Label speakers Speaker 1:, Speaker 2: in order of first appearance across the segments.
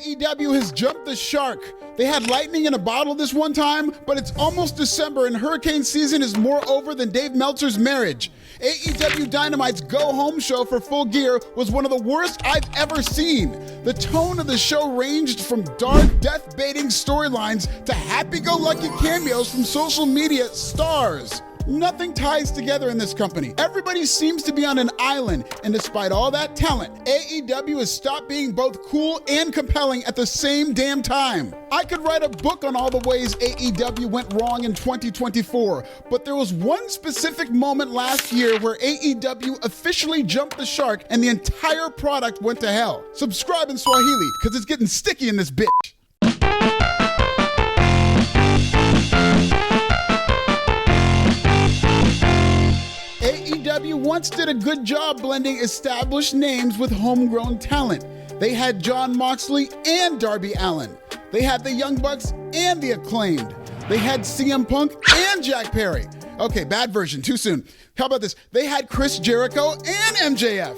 Speaker 1: AEW has jumped the shark. They had lightning in a bottle this one time, but it's almost December and hurricane season is more over than Dave Meltzer's marriage. AEW Dynamite's Go Home show for Full Gear was one of the worst I've ever seen. The tone of the show ranged from dark, death-baiting storylines to happy-go-lucky cameos from social media stars. Nothing ties together in this company. Everybody seems to be on an island, and despite all that talent, AEW has stopped being both cool and compelling at the same damn time. I could write a book on all the ways AEW went wrong in 2024, but there was one specific moment last year where AEW officially jumped the shark and the entire product went to hell. Subscribe in Swahili, because it's getting sticky in this bitch. AEW once did a good job blending established names with homegrown talent. They had Jon Moxley and Darby Allin. They had the Young Bucks and the Acclaimed. They had CM Punk and Jack Perry. Okay, bad version, too soon. How about this? They had Chris Jericho and MJF.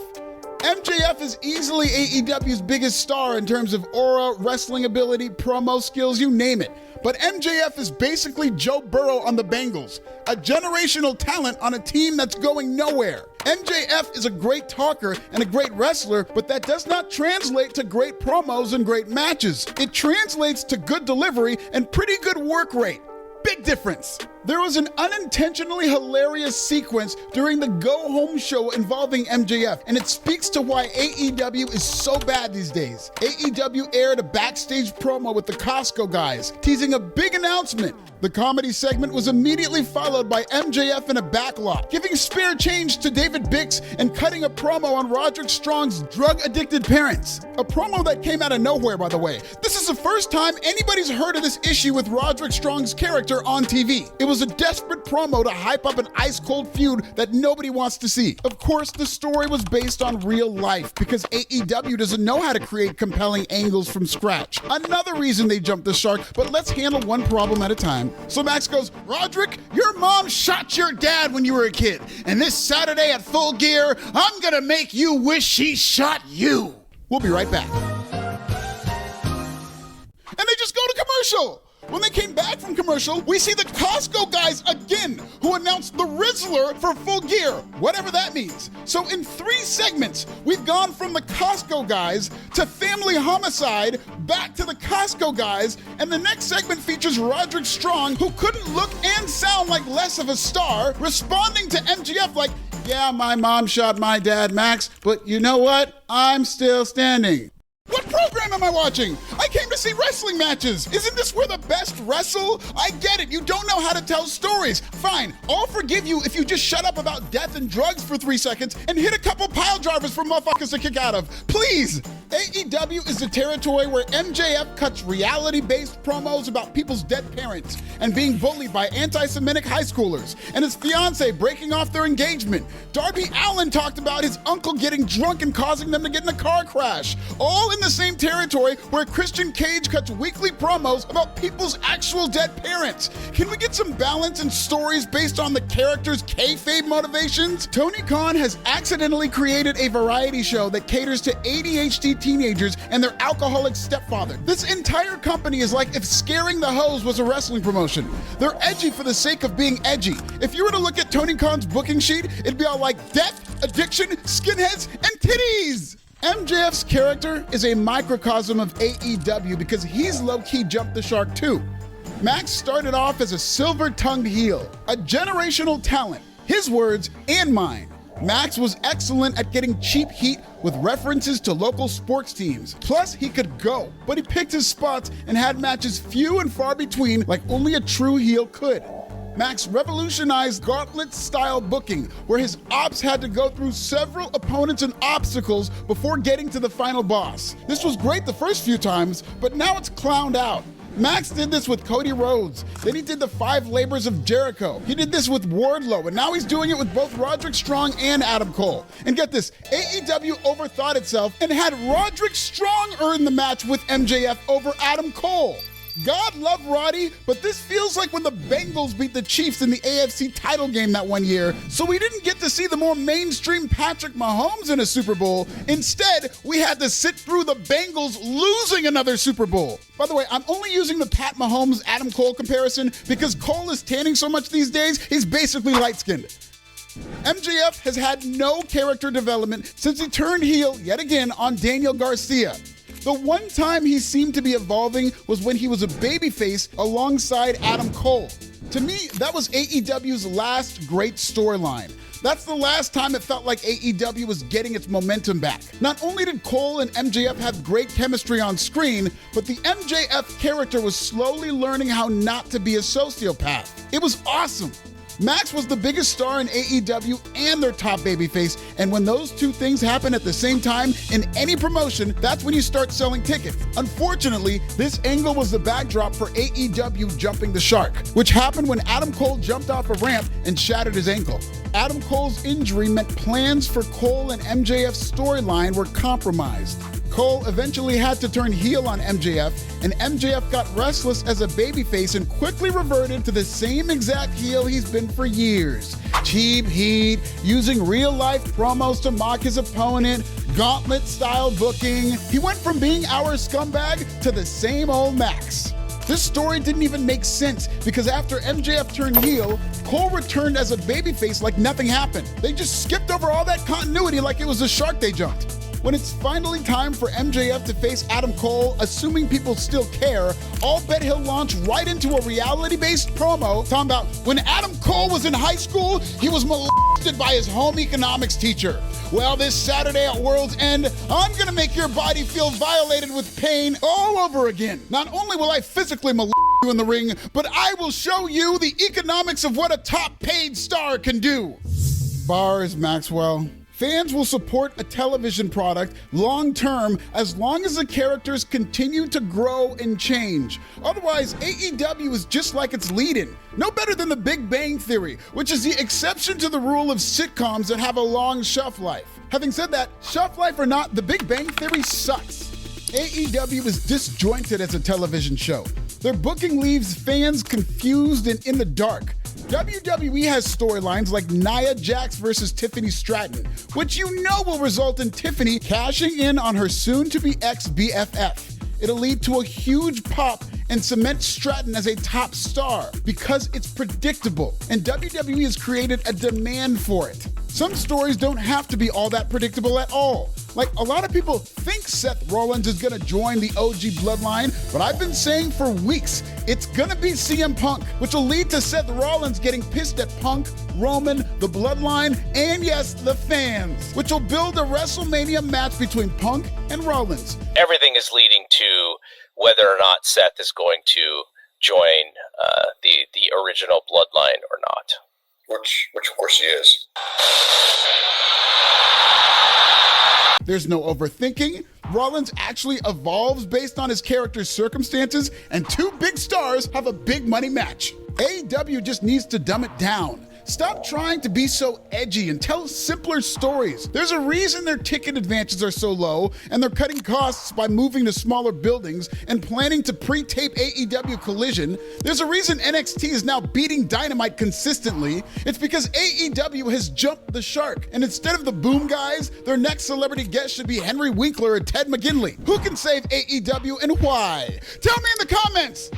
Speaker 1: MJF is easily AEW's biggest star in terms of aura, wrestling ability, promo skills, you name it. But MJF is basically Joe Burrow on the Bengals, a generational talent on a team that's going nowhere. MJF is a great talker and a great wrestler, but that does not translate to great promos and great matches. It translates to good delivery and pretty good work rate. Big difference. There was an unintentionally hilarious sequence during the Go Home show involving MJF, and it speaks to why AEW is so bad these days. AEW aired a backstage promo with the Costco guys, teasing a big announcement. The comedy segment was immediately followed by MJF in a backlot, giving spare change to David Bix and cutting a promo on Roderick Strong's drug-addicted parents. A promo that came out of nowhere, by the way. This is the first time anybody's heard of this issue with Roderick Strong's character on TV. It was a desperate promo to hype up an ice-cold feud that nobody wants to see. Of course, the story was based on real life because AEW doesn't know how to create compelling angles from scratch. Another reason they jumped the shark, but let's handle one problem at a time. So Max goes, Roderick, your mom shot your dad when you were a kid, and this Saturday at Full Gear, I'm gonna make you wish she shot you. We'll be right back. And they just go to commercial. When they came back from commercial, we see the Costco guys again, who announced the Rizzler for Full Gear, whatever that means. So in 3 segments, we've gone from the Costco guys to Family Homicide, back to the Costco guys, and the next segment features Roderick Strong, who couldn't look and sound like less of a star, responding to MJF like, yeah, my mom shot my dad, Max, but you know what? I'm still standing. What program am I watching? I came to see wrestling matches. Isn't this where the best wrestle? I get it. You don't know how to tell stories. Fine. I'll forgive you if you just shut up about death and drugs for 3 seconds and hit a couple pile drivers for motherfuckers to kick out of. Please. AEW is the territory where MJF cuts reality-based promos about people's dead parents and being bullied by anti-Semitic high schoolers and his fiance breaking off their engagement. Darby Allin talked about his uncle getting drunk and causing them to get in a car crash. All in the same territory where Christian Cage cuts weekly promos about people's actual dead parents. Can we get some balance in stories based on the characters' kayfabe motivations? Tony Khan has accidentally created a variety show that caters to ADHD teenagers and their alcoholic stepfather. This entire company is like if Scaring the Hose was a wrestling promotion. They're edgy for the sake of being edgy. If you were to look at Tony Khan's booking sheet, it'd be all like death, addiction, skinheads, and titties. MJF's character is a microcosm of AEW because he's low-key jumped the shark too. Max started off as a silver-tongued heel, a generational talent, his words and mine. Max was excellent at getting cheap heat with references to local sports teams. Plus, he could go, but he picked his spots and had matches few and far between like only a true heel could. Max revolutionized gauntlet-style booking, where his ops had to go through several opponents and obstacles before getting to the final boss. This was great the first few times, but now it's clowned out. Max did this with Cody Rhodes, then he did the 5 labors of Jericho. He did this with Wardlow, and now he's doing it with both Roderick Strong and Adam Cole. And get this, AEW overthought itself and had Roderick Strong earn the match with MJF over Adam Cole. God love Roddy, but this feels like when the Bengals beat the Chiefs in the AFC title game that one year, so we didn't get to see the more mainstream Patrick Mahomes in a Super Bowl. Instead, we had to sit through the Bengals losing another Super Bowl. By the way, I'm only using the Pat Mahomes-Adam Cole comparison because Cole is tanning so much these days, he's basically light-skinned. MJF has had no character development since he turned heel yet again on Daniel Garcia. The one time he seemed to be evolving was when he was a babyface alongside Adam Cole. To me, that was AEW's last great storyline. That's the last time it felt like AEW was getting its momentum back. Not only did Cole and MJF have great chemistry on screen, but the MJF character was slowly learning how not to be a sociopath. It was awesome. Max was the biggest star in AEW and their top babyface, and when those two things happen at the same time in any promotion, that's when you start selling tickets. Unfortunately, this angle was the backdrop for AEW jumping the shark, which happened when Adam Cole jumped off a ramp and shattered his ankle. Adam Cole's injury meant plans for Cole and MJF's storyline were compromised. Cole eventually had to turn heel on MJF, and MJF got restless as a babyface and quickly reverted to the same exact heel he's been for years. Cheap heat, using real-life promos to mock his opponent, gauntlet-style booking. He went from being our scumbag to the same old Max. This story didn't even make sense because after MJF turned heel, Cole returned as a babyface like nothing happened. They just skipped over all that continuity like it was a shark they jumped. When it's finally time for MJF to face Adam Cole, assuming people still care, I'll bet he'll launch right into a reality-based promo talking about when Adam Cole was in high school, he was molested by his home economics teacher. Well, this Saturday at World's End, I'm gonna make your body feel violated with pain all over again. Not only will I physically molest you in the ring, but I will show you the economics of what a top-paid star can do. Bars, Maxwell. Fans will support a television product long-term as long as the characters continue to grow and change. Otherwise, AEW is just like its lead-in. No better than The Big Bang Theory, which is the exception to the rule of sitcoms that have a long shelf life. Having said that, shelf life or not, The Big Bang Theory sucks. AEW is disjointed as a television show. Their booking leaves fans confused and in the dark. WWE has storylines like Nia Jax versus Tiffany Stratton, which you know will result in Tiffany cashing in on her soon-to-be ex-BFF. It'll lead to a huge pop and cement Stratton as a top star because it's predictable, and WWE has created a demand for it. Some stories don't have to be all that predictable at all. Like, a lot of people think Seth Rollins is gonna join the OG bloodline, but I've been saying for weeks, it's gonna be CM Punk, which will lead to Seth Rollins getting pissed at Punk, Roman, the bloodline, and yes, the fans, which will build a WrestleMania match between Punk and Rollins.
Speaker 2: Everything is leading to whether or not Seth is going to join the original bloodline or not.
Speaker 3: Which of course he is.
Speaker 1: There's no overthinking. Rollins actually evolves based on his character's circumstances, and two big stars have a big money match. AEW just needs to dumb it down. Stop trying to be so edgy and tell simpler stories. There's a reason their ticket advances are so low, and they're cutting costs by moving to smaller buildings and planning to pre-tape AEW Collision. There's a reason NXT is now beating Dynamite consistently. It's because AEW has jumped the shark, and instead of the Boom Guys, their next celebrity guest should be Henry Winkler or Ted McGinley. Who can save AEW and why? Tell me in the comments!